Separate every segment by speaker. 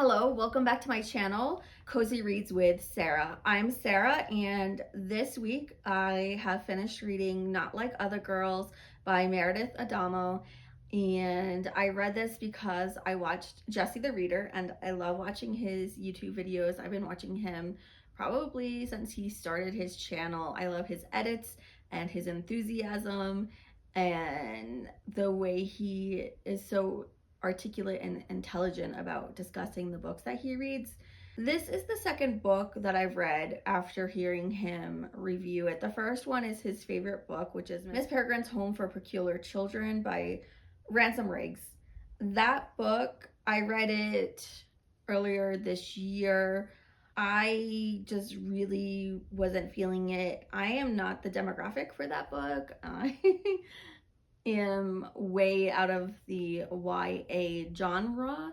Speaker 1: Hello, welcome back to my channel, Cozy Reads with Sarah. I'm Sarah, and this week I have finished reading Not Like Other Girls by Meredith Adamo. And I read this because I watched Jesse the Reader, and I love watching his YouTube videos. I've been watching him probably since he started his channel. I love his edits and his enthusiasm and the way he is so articulate and intelligent about discussing the books that he reads. This is the second book that I've read after hearing him review it. The first one is his favorite book, which is Miss Peregrine's Home for Peculiar Children by Ransom Riggs. That book, I read it earlier this year. I just really wasn't feeling it. I am not the demographic for that book. I am way out of the YA genre.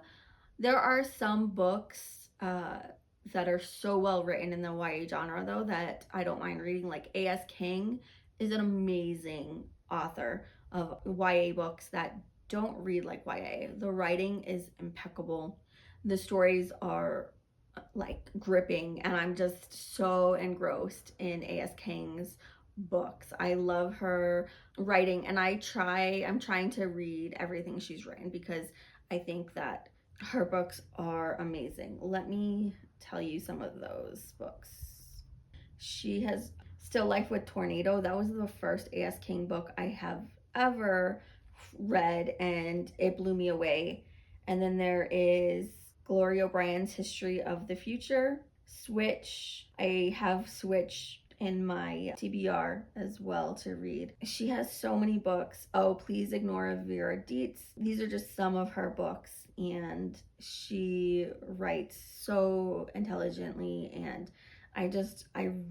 Speaker 1: There are some books that are so well written in the YA genre, though, that I don't mind reading. Like A.S. King is an amazing author of YA books that don't read like YA. The writing is impeccable. The stories are like gripping, and I'm just so engrossed in A.S. King's books. I love her writing, and I'm trying to read everything she's written because I think that her books are amazing. Let me tell you some of those books. She has Still Life with Tornado. That was the first A.S. King book I have ever read, and it blew me away. And then there is Gloria O'Brien's History of the Future. Switch. I have Switch in my TBR as well to read. She has so many books. Oh, Please Ignore Vera Dietz. These are just some of her books, and she writes so intelligently, and I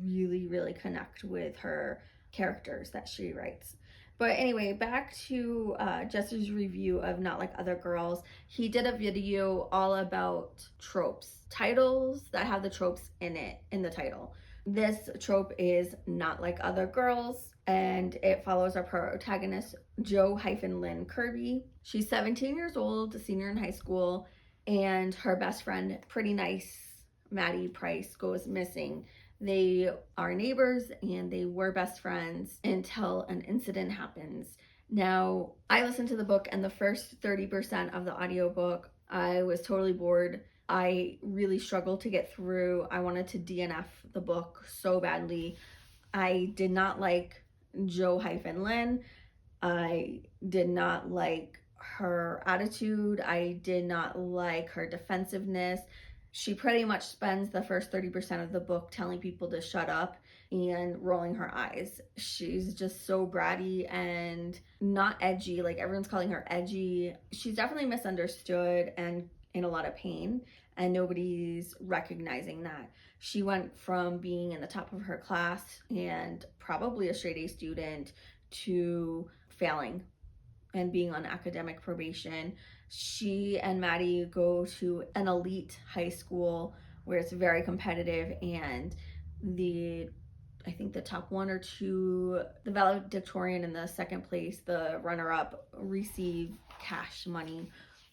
Speaker 1: really connect with her characters that she writes. But anyway, back to Jesse's review of Not Like Other Girls. He did a video all about tropes, titles that have the tropes in it, in the title. This trope is Not Like Other Girls, and it follows our protagonist, Jo-Lynn Kirby. She's 17 years old, a senior in high school, and her best friend, pretty nice Maddie Price, goes missing. They are neighbors and they were best friends until an incident happens. Now, I listened to the book, and the first 30% of the audiobook, I was totally bored. I really struggled to get through. I wanted to DNF the book so badly. I did not like Jo-Lynn. I did not like her attitude. I did not like her defensiveness. She pretty much spends the first 30% of the book telling people to shut up and rolling her eyes. She's just so bratty and not edgy. Like, everyone's calling her edgy. She's definitely misunderstood and in a lot of pain, and nobody's recognizing that. She went from being in the top of her class and probably a straight A student to failing and being on academic probation. She and Maddie go to an elite high school where it's very competitive, and I think the top one or two, the valedictorian and the second place, the runner-up, receive cash money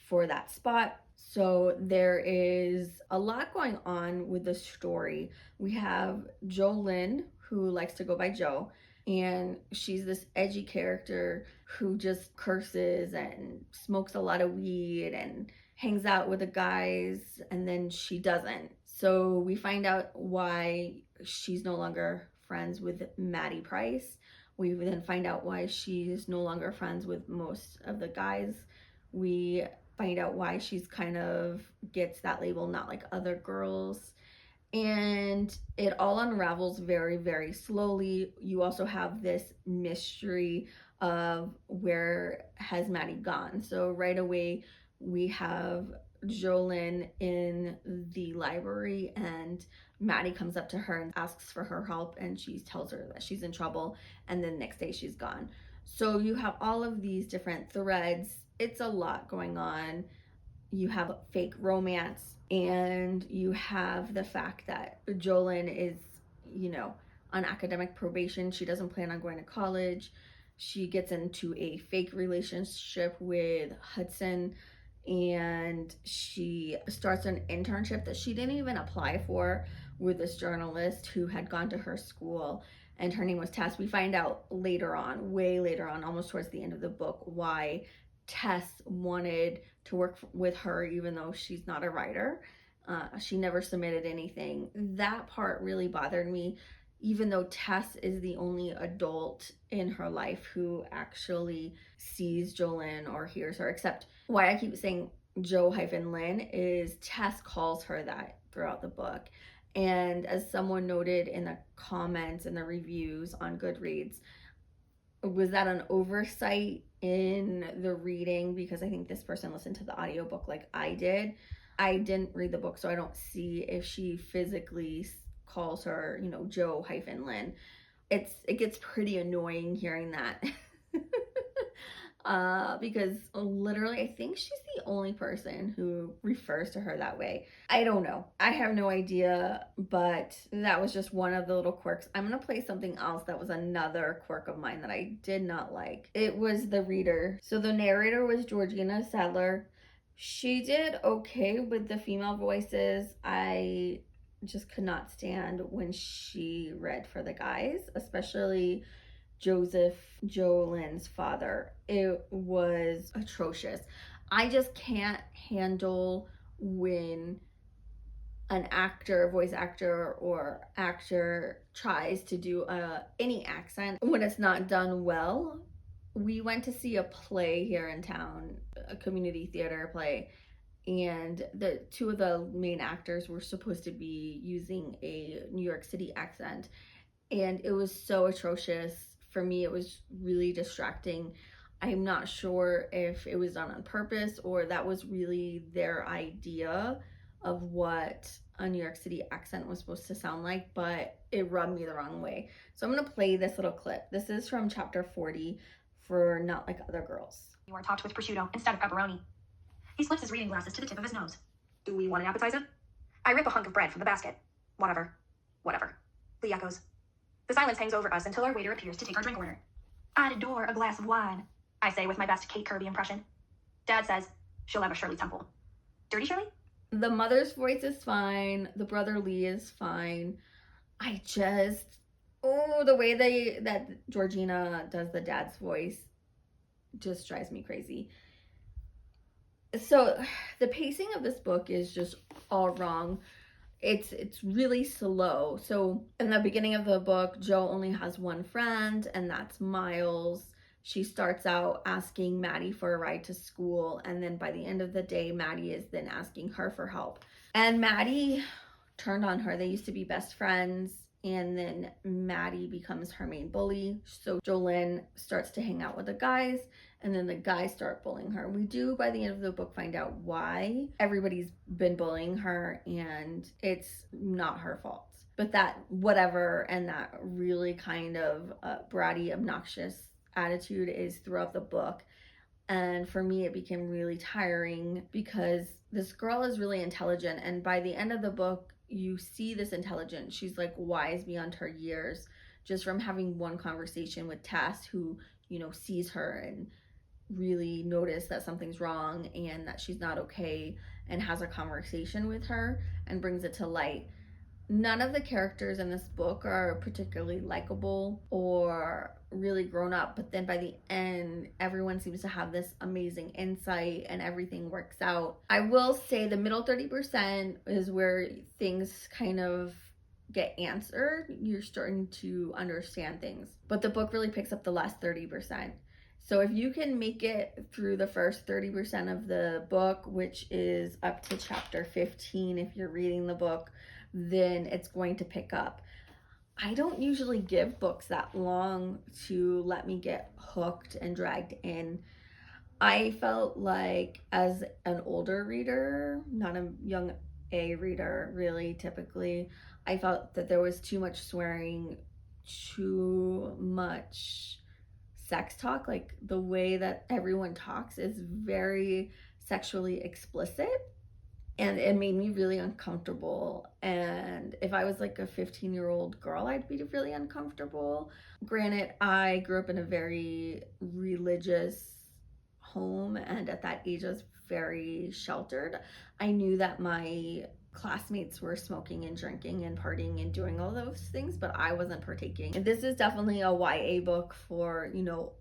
Speaker 1: for that spot. So there is a lot going on with the story. We have Jo-Lynn, who likes to go by Jo, and she's this edgy character who just curses and smokes a lot of weed and hangs out with the guys, and then she doesn't. So we find out why she's no longer friends with Maddie Price. We then find out why she's no longer friends with most of the guys. We find out why she's kind of gets that label, Not Like Other Girls. And it all unravels very slowly. You also have this mystery of where has Maddie gone. So right away we have Jo-Lynn in the library, and Maddie comes up to her and asks for her help, and she tells her that she's in trouble, and then the next day she's gone. So you have all of these different threads. It's a lot going on. You have fake romance, and you have the fact that Jo-Lynn is, on academic probation. She doesn't plan on going to college. She gets into a fake relationship with Hudson, and she starts an internship that she didn't even apply for with this journalist who had gone to her school, and her name was Tess. We find out later on, way later on, almost towards the end of the book, why Tess wanted to work with her even though she's not a writer. She never submitted anything. That part really bothered me, even though Tess is the only adult in her life who actually sees Jolene or hears her, except why I keep saying Jo-Lynn is Tess calls her that throughout the book. And as someone noted in the comments and the reviews on Goodreads, was that an oversight in the reading? Because I think this person listened to the audiobook like I did. I didn't read the book, so I don't see if she physically calls her, Jo-Lynn. It gets pretty annoying hearing that. Because literally I think she's the only person who refers to her that way. I don't know. I have no idea, but that was just one of the little quirks. I'm gonna play something else that was another quirk of mine that I did not like. It was the reader. So the narrator was Georgina Sadler. She did okay with the female voices. I just could not stand when she read for the guys, especially Joseph, Jolene's father. It was atrocious. I just can't handle when an actor, voice actor, or actor tries to do any accent when it's not done well. We went to see a play here in town, a community theater play, and the two of the main actors were supposed to be using a New York City accent, and it was so atrocious. For me, it was really distracting. I'm not sure if it was done on purpose or that was really their idea of what a New York City accent was supposed to sound like, but it rubbed me the wrong way. So I'm going to play this little clip. This is from chapter 40 for Not Like Other Girls.
Speaker 2: You are topped with prosciutto instead of pepperoni. He slips his reading glasses to the tip of his nose. Do we want an appetizer? I rip a hunk of bread from the basket. Whatever. Lee echoes. The silence hangs over us until our waiter appears to take our drink order. I'd adore a glass of wine, I say with my best Kate Kirby impression. Dad says, she'll have a Shirley Temple. Dirty Shirley?
Speaker 1: The mother's voice is fine. The brother Lee is fine. The way that Georgina does the dad's voice just drives me crazy. So the pacing of this book is just all wrong. It's really slow. So in the beginning of the book, Jo only has one friend, and that's Miles. She starts out asking Maddie for a ride to school, and then by the end of the day, Maddie is then asking her for help. And Maddie turned on her. They used to be best friends, and then Maddie becomes her main bully. So Jolene starts to hang out with the guys, and then the guys start bullying her. We do, by the end of the book, find out why everybody's been bullying her, and it's not her fault. But that whatever, and that really kind of bratty, obnoxious attitude is throughout the book. And for me, it became really tiring because this girl is really intelligent, and by the end of the book, you see this intelligence. She's like wise beyond her years, just from having one conversation with Tess, who sees her and really notice that something's wrong and that she's not okay, and has a conversation with her and brings it to light. None of the characters in this book are particularly likable or really grown up, but then by the end, everyone seems to have this amazing insight and everything works out. I will say the middle 30% is where things kind of get answered. You're starting to understand things, but the book really picks up the last 30%. So if you can make it through the first 30% of the book, which is up to chapter 15 if you're reading the book, then it's going to pick up. I don't usually give books that long to let me get hooked and dragged in. I felt like as an older reader, not a young A reader really typically, I felt that there was too much swearing, too much sex talk. Like the way that everyone talks is very sexually explicit, and it made me really uncomfortable. And if I was like a 15-year-old girl, I'd be really uncomfortable. Granted, I grew up in a very religious home, and at that age I was very sheltered. I knew that my classmates were smoking and drinking and partying and doing all those things, but I wasn't partaking. And this is definitely a YA book for, you know,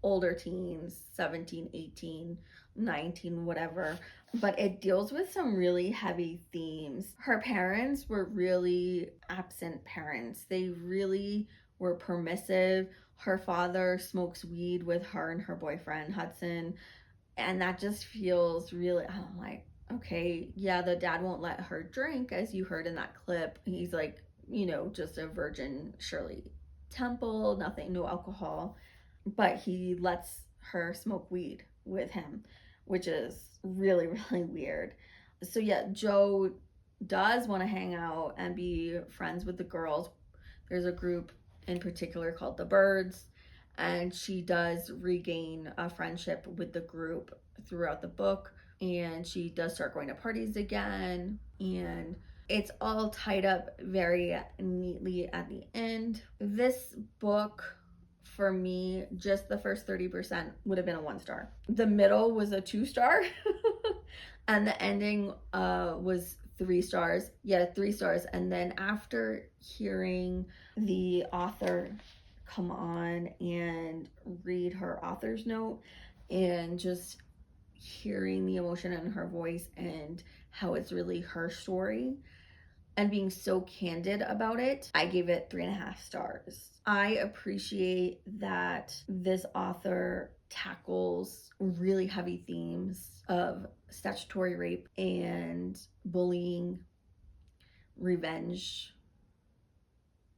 Speaker 1: older teens, 17, 18, 19, whatever. But it deals with some really heavy themes. Her parents were really absent parents. They really were permissive. Her father smokes weed with her and her boyfriend, Hudson. And that just feels really, I'm like, okay, yeah, the dad won't let her drink, as you heard in that clip. He's like, you know, just a virgin Shirley Temple, nothing, no alcohol. But he lets her smoke weed with him, which is really, really weird. So, yeah, Joe does want to hang out and be friends with the girls. There's a group in particular called the Birds, and she does regain a friendship with the group throughout the book, and she does start going to parties again, and it's all tied up very neatly at the end. This book, for me, just the first 30% would have been a 1 star. The middle was a 2 star, and the ending was 3 stars. Yeah, 3 stars. And then after hearing the author come on and read her author's note and just hearing the emotion in her voice and how it's really her story and being so candid about it, I gave it 3.5 stars. I appreciate that this author tackles really heavy themes of statutory rape and bullying, revenge,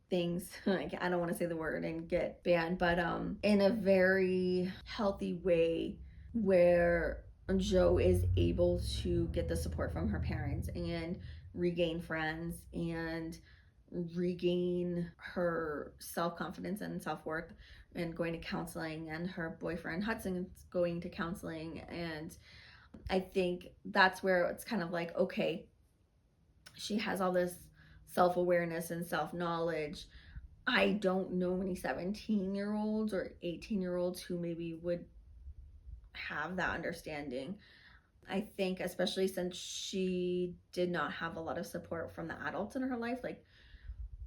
Speaker 1: things. Like, I don't want to say the word and get banned, but in a very healthy way where Joe is able to get the support from her parents and regain friends and regain her self-confidence and self-worth, and going to counseling, and her boyfriend Hudson is going to counseling. And I think that's where it's kind of like, okay, she has all this self-awareness and self-knowledge. I don't know many 17-year-olds or 18-year-olds who maybe would have that understanding. I think especially since she did not have a lot of support from the adults in her life, like,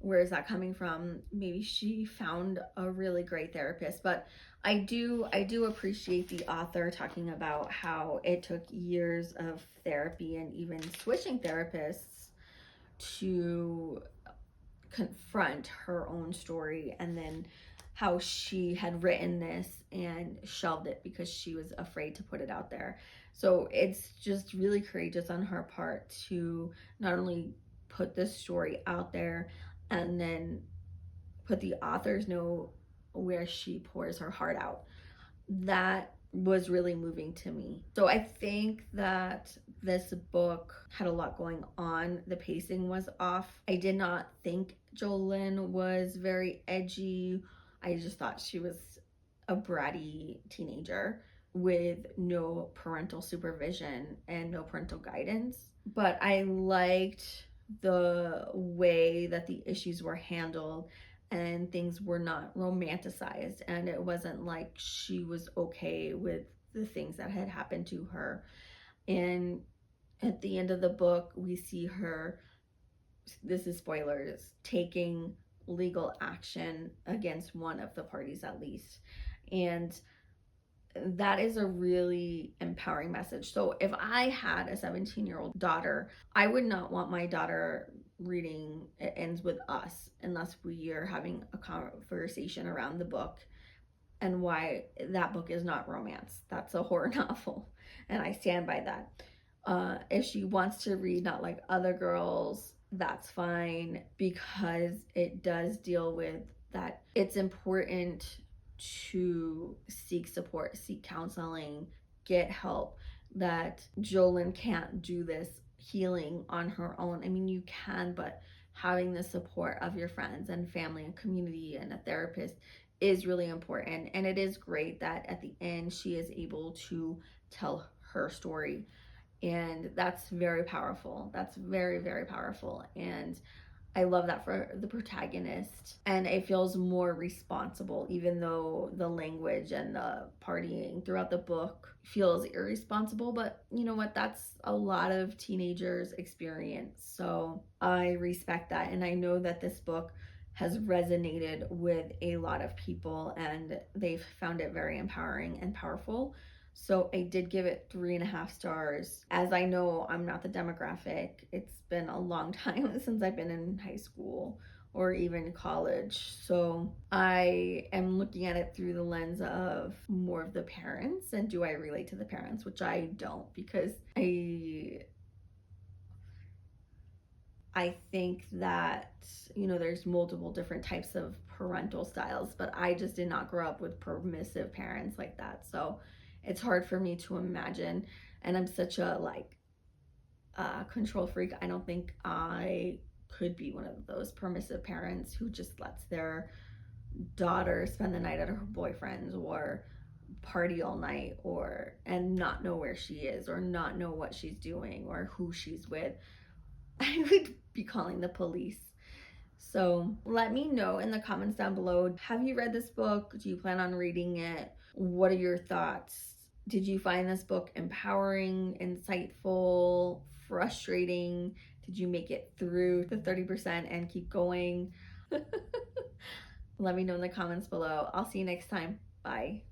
Speaker 1: where is that coming from? Maybe she found a really great therapist. But I do appreciate the author talking about how it took years of therapy and even switching therapists to confront her own story, and then how she had written this and shelved it because she was afraid to put it out there. So it's just really courageous on her part to not only put this story out there and then put the author's note where she pours her heart out. That was really moving to me. So I think that this book had a lot going on. The pacing was off. I did not think Jolene was very edgy. I just thought she was a bratty teenager with no parental supervision and no parental guidance. But I liked the way that the issues were handled, and things were not romanticized, and it wasn't like she was okay with the things that had happened to her. And at the end of the book, we see her, this is spoilers, taking legal action against one of the parties at least. And that is a really empowering message. So if I had a 17-year-old daughter, I would not want my daughter reading It Ends With Us unless we are having a conversation around the book and why that book is not romance. That's a horror novel, and I stand by that. If she wants to read Not Like Other Girls, that's fine, because it does deal with that. It's important to seek support, seek counseling, get help, that Jolene can't do this healing on her own. I mean, you can, but having the support of your friends and family and community and a therapist is really important. And it is great that at the end she is able to tell her story, and that's very powerful. That's very, very powerful. And I love that for the protagonist, and it feels more responsible, even though the language and the partying throughout the book feels irresponsible. But you know what? That's a lot of teenagers' experience. So I respect that. And I know that this book has resonated with a lot of people and they've found it very empowering and powerful. So I did give it 3.5 stars. As I know, I'm not the demographic. It's been a long time since I've been in high school or even college. So I am looking at it through the lens of more of the parents and do I relate to the parents, which I don't, because I think that, you know, there's multiple different types of parental styles, but I just did not grow up with permissive parents like that. So it's hard for me to imagine. And I'm such a control freak. I don't think I could be one of those permissive parents who just lets their daughter spend the night at her boyfriend's or party all night or and not know where she is or not know what she's doing or who she's with. I would be calling the police. So let me know in the comments down below. Have you read this book? Do you plan on reading it? What are your thoughts? Did you find this book empowering, insightful, frustrating? Did you make it through the 30% and keep going? Let me know in the comments below. I'll see you next time. Bye.